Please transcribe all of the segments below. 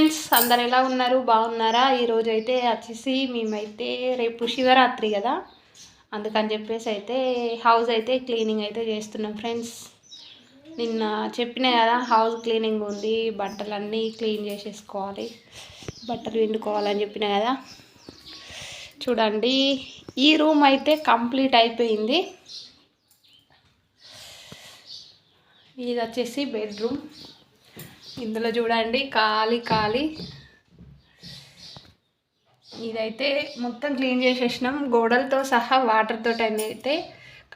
Friends, అందరు ఎలా ఉన్నారు? బాగున్నారా? ఈరోజు అయితే వచ్చేసి మేమైతే రేపు శివరాత్రి కదా, అందుకని చెప్పేసి అయితే హౌస్ అయితే క్లీనింగ్ అయితే చేస్తున్నాం ఫ్రెండ్స్. నిన్న చెప్పిన కదా హౌస్ క్లీనింగ్ ఉంది, బట్టలన్నీ క్లీన్ చేసేసుకోవాలి, బట్టలు పిండుకోవాలని చెప్పిన కదా. చూడండి, ఈ రూమ్ అయితే కంప్లీట్ అయిపోయింది. ఇది వచ్చేసి బెడ్రూమ్. ఇందులో చూడండి ఖాళీ ఖాళీ. ఇదైతే మొత్తం క్లీన్ చేసేసినాం, గోడలతో సహా వాటర్తో అయితే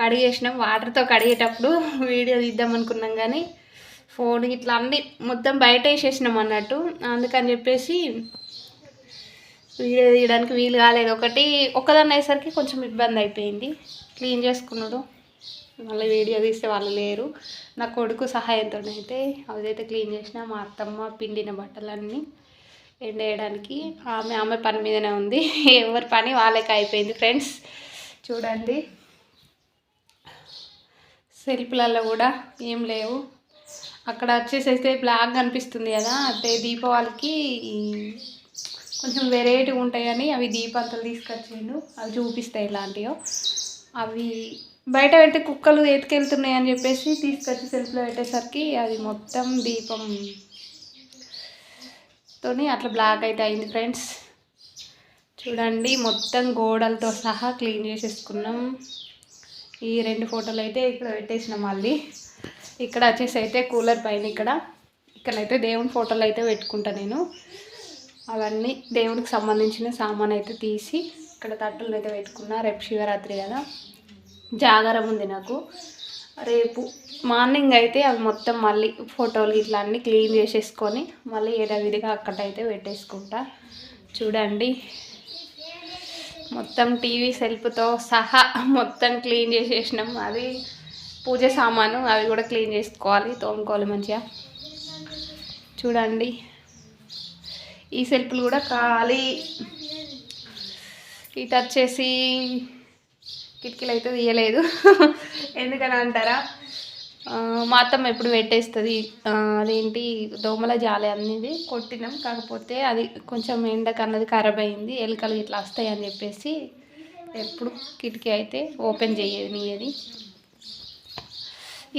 కడిగేసినాం. వాటర్తో కడిగేటప్పుడు వీడియో తీద్దాం అనుకున్నాం కానీ ఫోన్ ఇట్లా అన్నీ మొత్తం బయట వేసేసినాం అన్నట్టు, అందుకని చెప్పేసి వీడియో తీయడానికి వీలు కాలేదు. ఒక్కదాన్ని అయ్యేసరికి కొంచెం ఇబ్బంది అయిపోయింది క్లీన్ చేసుకున్నాడు. మళ్ళీ వీడియో తీస్తే వాళ్ళు లేరు. నా కొడుకు సహాయంతో అయితే అదైతే క్లీన్ చేసిన. మా అత్తమ్మ పిండిన బట్టలన్నీ ఎండేయడానికి ఆమె పని మీదనే ఉంది. ఎవరి పని వాళ్ళకి అయిపోయింది ఫ్రెండ్స్. చూడండి, సెల్ఫ్లలో కూడా ఏం లేవు. అక్కడ వచ్చేసి అయితే బ్లాక్ కనిపిస్తుంది కదా, అంటే దీపావళికి కొంచెం వెరైటీ ఉంటాయని అవి దీపాంతలు తీసుకొచ్చిండు. అవి చూపిస్తాయి ఇలాంటివో. అవి బయట పెడితే కుక్కలు ఎత్తుకెళ్తున్నాయి అని చెప్పేసి తీసుకొచ్చి సెల్ఫ్లో పెట్టేసరికి అది మొత్తం దీపంతోని అట్లా బ్లాక్ అయితే అయింది ఫ్రెండ్స్. చూడండి, మొత్తం గోడలతో సహా క్లీన్ చేసేసుకున్నాం. ఈ 2 ఫోటోలు అయితే ఇక్కడ పెట్టేసినాం. మళ్ళీ ఇక్కడ వచ్చేసి అయితే కూలర్ పైన ఇక్కడైతే దేవుని ఫోటోలు అయితే పెట్టుకుంటా నేను. అవన్నీ దేవుడికి సంబంధించిన సామాన్ అయితే తీసి ఇక్కడ తట్టులు అయితే పెట్టుకున్నా. రేపు శివరాత్రి కదా, జాగారం ఉంది నాకు. రేపు మార్నింగ్ అయితే అవి మొత్తం మళ్ళీ ఫోటోలు ఇట్లా అన్నీ క్లీన్ చేసేసుకొని మళ్ళీ యథావిధిగా అక్కడైతే పెట్టేసుకుంటా. చూడండి, మొత్తం టీవీ సెల్ఫ్తో సహా మొత్తం క్లీన్ చేసేసినాం. అది పూజ సామాను, అవి కూడా క్లీన్ చేసుకోవాలి, తోముకోవాలి మంచిగా. చూడండి, ఈ సెల్ఫ్లు కూడా ఖాళీ. ఇటు వచ్చేసి కిటికీలు అయితే తీయలేదు. ఎందుకని అంటారా, మా అత్తమ్మ ఎప్పుడు పెట్టేస్తుంది. అదేంటి దోమల జాలి అనేది కొట్టినాం, కాకపోతే అది కొంచెం ఎండకు అన్నది ఖరాబ్ అయింది, ఎలుకలు ఇట్లా వస్తాయి అని చెప్పేసి ఎప్పుడు కిటికీ అయితే ఓపెన్ చేయది.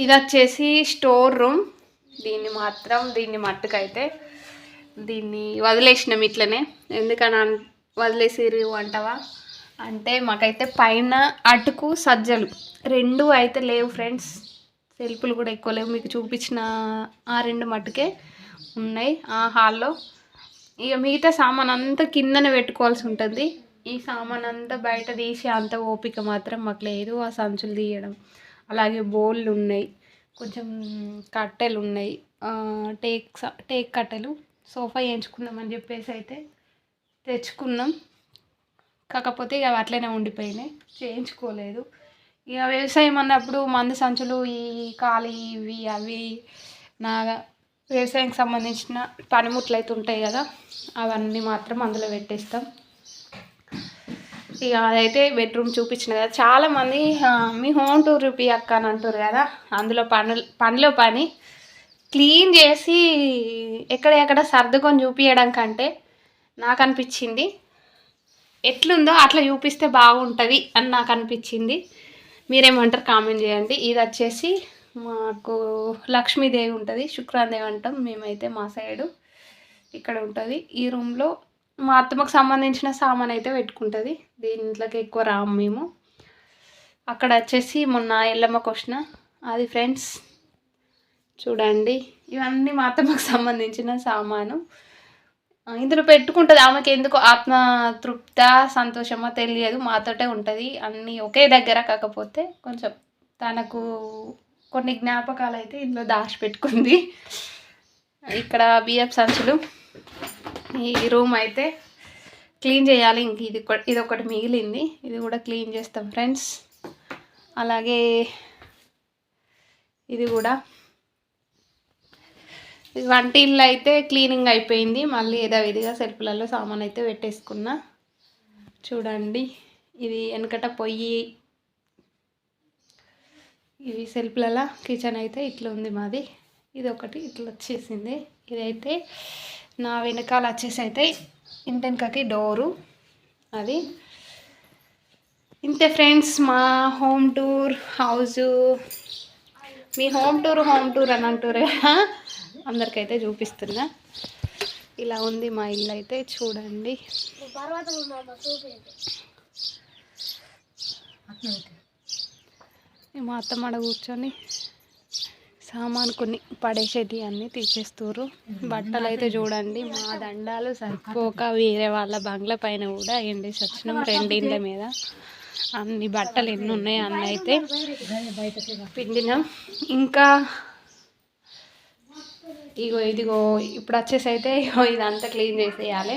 ఇది వచ్చేసి స్టోర్ రూమ్. దీన్ని మట్టుకైతే దీన్ని వదిలేసినాం ఇట్లనే. ఎందుకని వదిలేసిరు అంటావా అంటే, మాకైతే పైన అటుకు సజ్జలు 2 అయితే లేవు ఫ్రెండ్స్. సెల్ఫ్లు కూడా ఎక్కువ లేవు. మీకు చూపించిన ఆ 2 మట్టుకే ఉన్నాయి ఆ హాల్లో. ఇక మిగతా సామాన్ అంతా కిందనే పెట్టుకోవాల్సి ఉంటుంది. ఈ సామాన్ అంతా బయట తీసి అంత ఓపిక మాత్రం మాకు లేదు. ఆ సంచులు తీయడం, అలాగే బౌళ్ళు ఉన్నాయి, కొంచెం కట్టెలు ఉన్నాయి, టేక్ కట్టెలు. సోఫా వేయించుకుందామని చెప్పేసి అయితే తెచ్చుకున్నాం, కాకపోతే ఇక అట్లనే ఉండిపోయినాయి, చేయించుకోలేదు. ఇక వ్యవసాయం అన్నప్పుడు మందు సంచులు, ఈ ఖాళీ ఇవి అవి నా వ్యవసాయానికి సంబంధించిన పనిముట్లు అయితే ఉంటాయి కదా, అవన్నీ మాత్రం అందులో పెట్టేస్తాం. ఇక అదైతే బెడ్రూమ్ చూపించిన కదా. చాలామంది మీ హోమ్ టూర్ చూపియక్క అని అంటారు కదా. అందులో పనిలో పని క్లీన్ చేసి ఎక్కడ సర్దుకొని చూపించడం కంటే నాకు అనిపించింది ఎట్లుందో అట్లా చూపిస్తే బాగుంటుంది అని నాకు అనిపించింది. మీరేమంటారు కామెంట్ చేయండి. ఇది వచ్చేసి మాకు లక్ష్మీదేవి ఉంటుంది, శుక్రాదేవి అంటాం మేమైతే మా సైడు. ఇక్కడ ఉంటుంది ఈ రూమ్లో. మా అత్తమ్మకు సంబంధించిన సామాన్ అయితే పెట్టుకుంటుంది. దీంట్లోకి ఎక్కువ రాము మేము. అక్కడ వచ్చేసి మొన్న ఎల్లమ్మకు వచ్చిన అది ఫ్రెండ్స్. చూడండి, ఇవన్నీ మా అత్తమ్మకు సంబంధించిన సామాను. ఇందులో పెట్టుకుంటుంది. ఆమెకి ఎందుకో ఆత్మ తృప్త సంతోషమో తెలియదు, మాతోటే ఉంటుంది అన్నీ ఒకే దగ్గర. కాకపోతే కొంచెం తనకు కొన్ని జ్ఞాపకాలు అయితే ఇందులో దాచిపెట్టుకుంది. ఇక్కడ బియ్యపు సంచులు. ఈ రూమ్ అయితే క్లీన్ చేయాలి. ఇంక ఇది ఒకటి మిగిలింది, ఇది కూడా క్లీన్ చేస్తాం ఫ్రెండ్స్. అలాగే ఇది కూడా వంటిల్లు అయితే క్లీనింగ్ అయిపోయింది. మళ్ళీ యథావిధిగా సెల్ఫ్లలో సామాన్ అయితే పెట్టేసుకున్నా. చూడండి, ఇది వెనకట పొయ్యి, ఇవి సెల్ఫ్లలో. కిచెన్ అయితే ఇట్లా ఉంది మాది. ఇది ఒకటి ఇట్లా వచ్చేసింది. ఇదైతే నా వెనకాల వచ్చేసి అయితే ఇంటెనకకి డోరు అది. ఇంతే ఫ్రెండ్స్ మా హోమ్ టూర్ హౌస్. మీ హోమ్ టూర్ అని అంటారు అందరికైతే చూపిస్తున్నా. ఇలా ఉంది మా ఇల్లు అయితే చూడండి. మా అత్తమ్మ కూర్చొని సామాను కొన్ని పడేసేటి అన్నీ తీసేస్తారు. బట్టలు అయితే చూడండి మా దండాలు సరిపోక వేరే వాళ్ళ బంగ్లా పైన కూడా ఎండేసి వచ్చినాం 2 ఇండ్ల మీద. అన్ని బట్టలు ఎన్ని ఉన్నాయి అన్నీ అయితే పిండినాం. ఇంకా ఇదిగో ఇప్పుడు వచ్చేసి అయితే ఇదంతా క్లీన్ చేసేయాలి.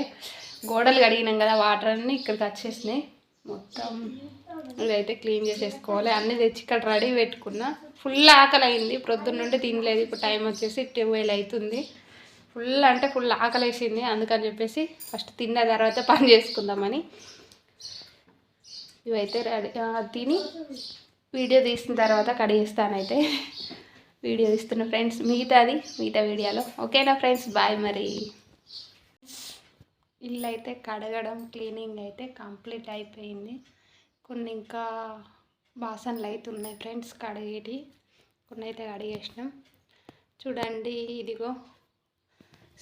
గోడలు కడిగినాం కదా, వాటర్ అన్నీ ఇక్కడికి వచ్చేసినాయి. మొత్తం ఇదైతే క్లీన్ చేసేసుకోవాలి. అన్నీ తెచ్చి ఇక్కడ రెడీ పెట్టుకున్నా. ఫుల్ ఆకలి అయింది, ప్రొద్దున్న నుండి తినలేదు. ఇప్పుడు టైం వచ్చేసి 12 అవుతుంది. ఫుల్ అంటే ఫుల్ ఆకలి వేసింది. అందుకని చెప్పేసి ఫస్ట్ తిన్న తర్వాత పని చేసుకుందామని ఇవైతే రెడీ తిని వీడియో తీసిన తర్వాత కడిగేస్తానైతే వీడియో తీస్తున్న ఫ్రెండ్స్. మిగతా వీడియోలో ఓకేనా ఫ్రెండ్స్, బాయ్. మరి ఇల్లు అయితే కడగడం క్లీనింగ్ అయితే కంప్లీట్ అయిపోయింది. కొన్ని ఇంకా బాసనలు అయితే ఉన్నాయి ఫ్రెండ్స్ కడిగేటి. కొన్ని అయితే కడిగేసినాం. చూడండి ఇదిగో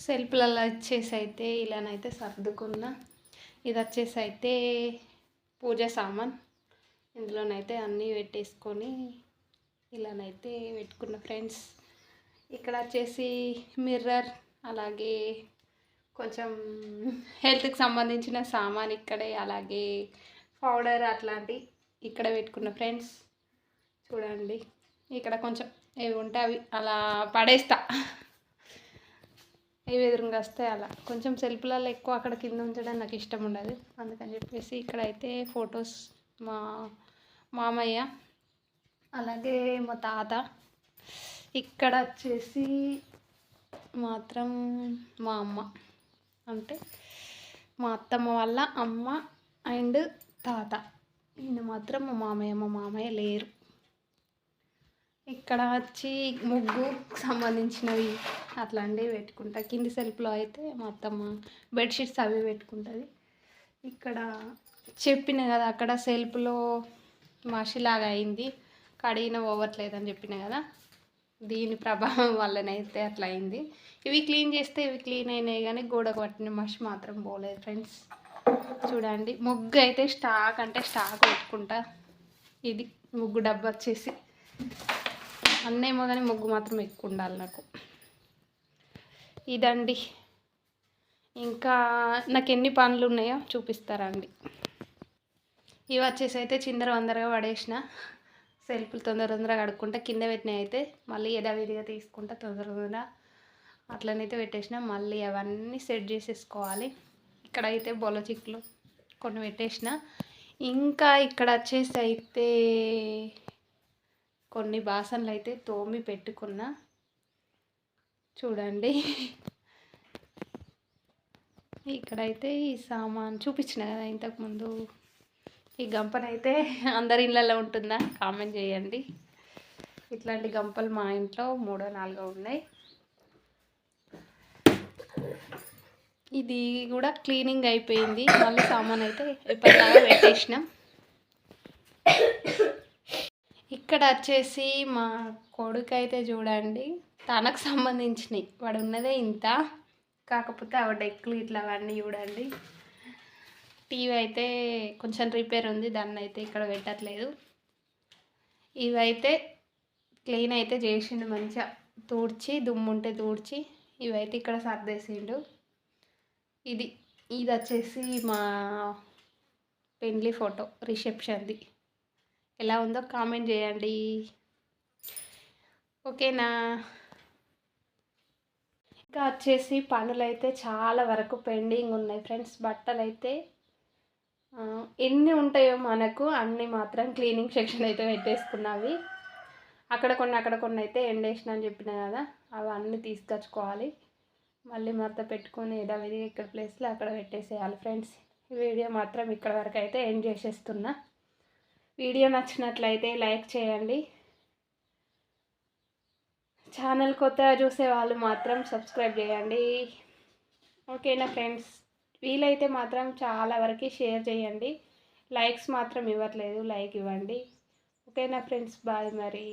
సెల్ఫ్లలో వచ్చేసి అయితే ఇలానైతే సర్దుకున్నా. ఇది వచ్చేసి అయితే పూజ సామాన్. ఇందులోనైతే అన్నీ పెట్టేసుకొని ఇలానైతే పెట్టుకున్న ఫ్రెండ్స్. ఇక్కడ వచ్చేసి మిర్రర్, అలాగే కొంచెం హెల్త్కి సంబంధించిన సామాన్ ఇక్కడే, అలాగే పౌడర్ అట్లాంటివి ఇక్కడ పెట్టుకున్న ఫ్రెండ్స్. చూడండి ఇక్కడ కొంచెం ఏవి ఉంటే అవి అలా పడేస్తా, ఏవి ఎదురుగా వస్తే అలా. కొంచెం సెల్ఫ్లలో ఎక్కువ అక్కడ కింద ఉంచడం నాకు ఇష్టం ఉండదు. అందుకని చెప్పేసి ఇక్కడైతే ఫొటోస్ మా మామయ్య, అలాగే మా తాత. ఇక్కడ వచ్చేసి మాత్రం మా అమ్మ, అంటే మా అత్తమ్మ వాళ్ళ అమ్మ అండ్ తాత. ఈయన మాత్రం మా మామయ్య లేరు. ఇక్కడ వచ్చి ముగ్గుకు సంబంధించినవి అట్లాంటివి పెట్టుకుంటా. కింది సెల్ఫ్లో అయితే మా అత్తమ్మ బెడ్షీట్స్ అవి పెట్టుకుంటుంది. ఇక్కడ చెప్పిన కదా అక్కడ సెల్ఫ్లో మషిలాగా అయింది, కడిగిన పోవట్లేదని చెప్పిన కదా, దీని ప్రభావం వల్లనైతే అట్లా అయింది. ఇవి క్లీన్ చేస్తే ఇవి క్లీన్ అయినాయి, కానీ గోడకు పట్టిన మషి మాత్రం పోలేదు ఫ్రెండ్స్. చూడండి ముగ్గు అయితే స్టాక్ పెట్టుకుంటా. ఇది ముగ్గు డబ్బా వచ్చేసి అన్నేమో కానీ ముగ్గు మాత్రం ఎక్కువ ఉండాలి నాకు. ఇదండి. ఇంకా నాకు ఎన్ని పనులు ఉన్నాయో చూపిస్తారండి. ఇవి వచ్చేసి అయితే చిందరవందరగా పడేసిన. సెల్ఫ్లు తొందరగా కడుక్కుంటా. కింద పెట్టినవి అయితే మళ్ళీ యథావిధిగా తీసుకుంటా తొందరగా అట్లనైతే పెట్టేసిన. మళ్ళీ అవన్నీ సెట్ చేసేసుకోవాలి. ఇక్కడైతే బొల చిక్కులు కొన్ని పెట్టేసిన. ఇంకా ఇక్కడ వచ్చేసి అయితే కొన్ని బాసనలు అయితే తోమి పెట్టుకున్నా. చూడండి ఇక్కడైతే ఈ సామాన్ చూపించిన కదా ఇంతకుముందు. ఈ గంపనైతే అందరి ఇళ్ళల్లో ఉంటుందా కామెంట్ చేయండి. ఇట్లాంటి గంపలు మా ఇంట్లో 3 4 ఉన్నాయి. ఇది కూడా క్లీనింగ్ అయిపోయింది. మళ్ళీ సామాన్ అయితే ఎప్పటిలాగా పెట్టేసినాం. ఇక్కడ వచ్చేసి మా కొడుకు అయితే చూడండి తనకు సంబంధించినవి, వాడు ఉన్నదే ఇంత, కాకపోతే ఆవిడ డెక్కులు ఇట్లా అవన్నీ చూడండి. టీవీ అయితే కొంచెం రిపేర్ ఉంది, దాన్ని అయితే ఇక్కడ పెట్టట్లేదు. ఇవైతే క్లీన్ అయితే చేసిండు మంచిగా, తూడ్చి దుమ్ముంటే తూడ్చి ఇవైతే ఇక్కడ సర్దేసిండు. ఇది వచ్చేసి మా పెండ్లి ఫోటో రిసెప్షన్ది. ఎలా ఉందో కామెంట్ చేయండి, ఓకేనా. ఇంకా వచ్చేసి పనులు అయితే చాలా వరకు పెండింగ్ ఉన్నాయి ఫ్రెండ్స్. బట్టలు అయితే ఎన్ని ఉంటాయో మనకు అన్ని మాత్రం క్లీనింగ్ సెక్షన్ అయితే పెట్టేసుకున్నవి. అక్కడ కొన్ని అయితే ఎండేసిన అని చెప్పిన కదా, అవి అన్నీ తీసుకొచ్చుకోవాలి. మళ్ళీ మరత పెట్టుకొని యథావిధిగా ఇక్కడ ప్లేస్లో అక్కడ పెట్టేసేయాలి ఫ్రెండ్స్. ఈ వీడియో మాత్రం ఇక్కడ వరకు అయితే ఎండ్ చేసేస్తున్నా. వీడియో నచ్చినట్లయితే లైక్ చేయండి. ఛానల్ కొత్తగా చూసే వాళ్ళు మాత్రం సబ్స్క్రైబ్ చేయండి. ఓకేనా ఫ్రెండ్స్, వీలైతే మాత్రం చాలా వరకు షేర్ చేయండి. లైక్స్ మాత్రం ఇవ్వట్లేదు, లైక్ ఇవ్వండి. ఓకేనా ఫ్రెండ్స్, బాయ్ మరి.